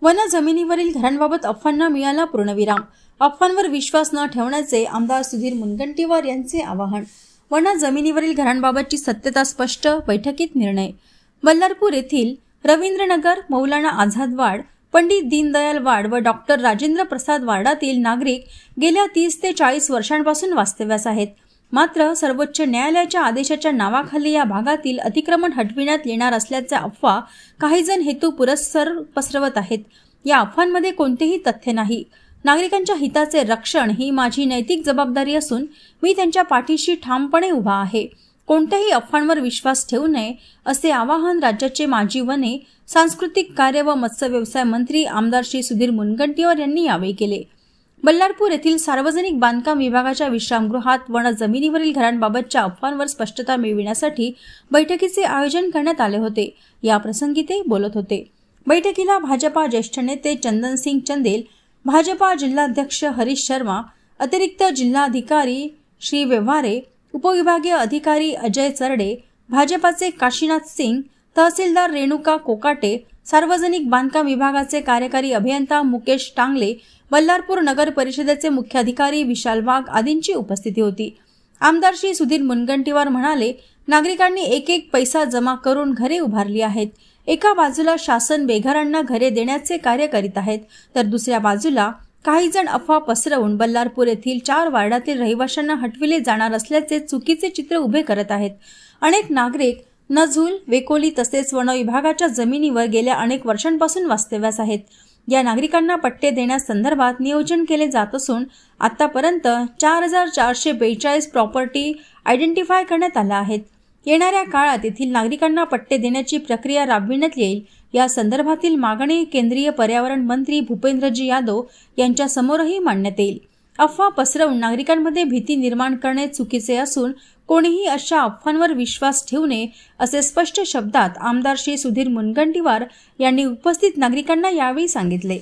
One जमिनीवरील घरांबाबत अफवांना मिळाला पूर्णविराम। अफवांवर विश्वास न ठेवण्याचे आमदार सुधीर मुनगंटीवार यांचे आवाहन। वन जमिनीवरील घरांबाबतची सत्यता स्पष्ट, बैठकीत निर्णय। बल्लारपूर येथील रवींद्रनगर, मौलाना आझाद वाड, पंडित दीनदयाल वाड व डॉक्टर राजेंद्र प्रसाद वार्डातील नागरिक गेल्या 30 ते 40 वर्षांपासून वास्तव्यास आहेत। मात्र सर्वोच्च न्यायालयाच्या आदेशाच्या नावाखाली या भागातील अतिक्रमण हटविण्यात येणार असल्याच्या अफवा काही जण हेतू पुरस्सर पसरवत आहेत। या अफवांमध्ये कोणतेही तथ्य नाही। नागरिकांच्या हिताचे रक्षण ही माझी नैतिक जबाबदारी असून मी त्यांच्या पाठीशी ठामपणे उभा आहे। कोणत्याही अफवांवर विश्वास ठेवू नये असे आवाहन राज्याचे माजी वने, सांस्कृतिक कार्य व मत्स्य व्यवसाय मंत्री आमदार श्री सुधीर मुनगंटीवार यांनी यावेळी केले। बल्लारपूर येथील सार्वजनिक बांधकाम विभागाच्या विश्रामगृहात वन जमिनीवरील घरांबाबतच्या अफवांवर स्पष्टता मिळविण्यासाठी बैठकीचे आयोजन करण्यात आले होते। या प्रसंगी ते बोलत होते। बैठकीला भाजपा ज्येष्ठ नेते चंदनसिंग चंदेल, भाजपा जिल्हाध्यक्ष हरीश शर्मा, अतिरिक्त जिल्हाधिकारी श्री व्यवहारे, उपविभागीय अधिकारी अजय चरडे, भाजपाचे काशीनाथ सिंग, तहसीलदार रेणुका कोकाटे, सार्वजनिक बांधकाम विभागाचे कार्यकारी अभियंता मुकेश टांगले, बल्लारपूर नगर परिषदेचे मुख्याधिकारी विशाल वाघ आदींची उपस्थिती होती। आमदार श्री सुधीर मुनगंटीवार म्हणाले, नागरिकांनी एक एक पैसा जमा करून घरे उभारली आहेत। एका बाजूला शासन बेघरांना घरे देण्याचे कार्य करीत आहेत, तर दुसऱ्या बाजूला काही जण अफवा पसरवून बल्लारपूर येथील 4 वार्डातील रहिवाशांना हटविले जाणार असल्याचे चुकीचे चित्र उभे करत आहेत। अनेक नागरिक नझुल, वेकोली तसेच वन विभागाच्या जमिनीवर गेल्या अनेक वर्षांपासून वास्तव्यास आहेत। या नागरिकांना पट्टे देण्यासंदर्भात नियोजन केले जात असून आतापर्यंत 4442 प्रॉपर्टी आयडेंटिफाय करण्यात आल्या आहेत। येणाऱ्या काळात येथील नागरिकांना पट्टे देण्याची प्रक्रिया राबविण्यात येईल। या संदर्भातील मागणी केंद्रीय पर्यावरण मंत्री भूपेंद्रजी यादव यांच्या समोरही मांडण्यात येईल। अफवा पसरवून नागरिकांमध्ये भीती निर्माण करणे चुकीचे असून कोणीही अशा अफवांवर विश्वास ठेवू नये असे स्पष्ट शब्दात आमदार श्री सुधीर मुनगंटीवार यांनी उपस्थित नागरिकांना यावेळी सांगितले।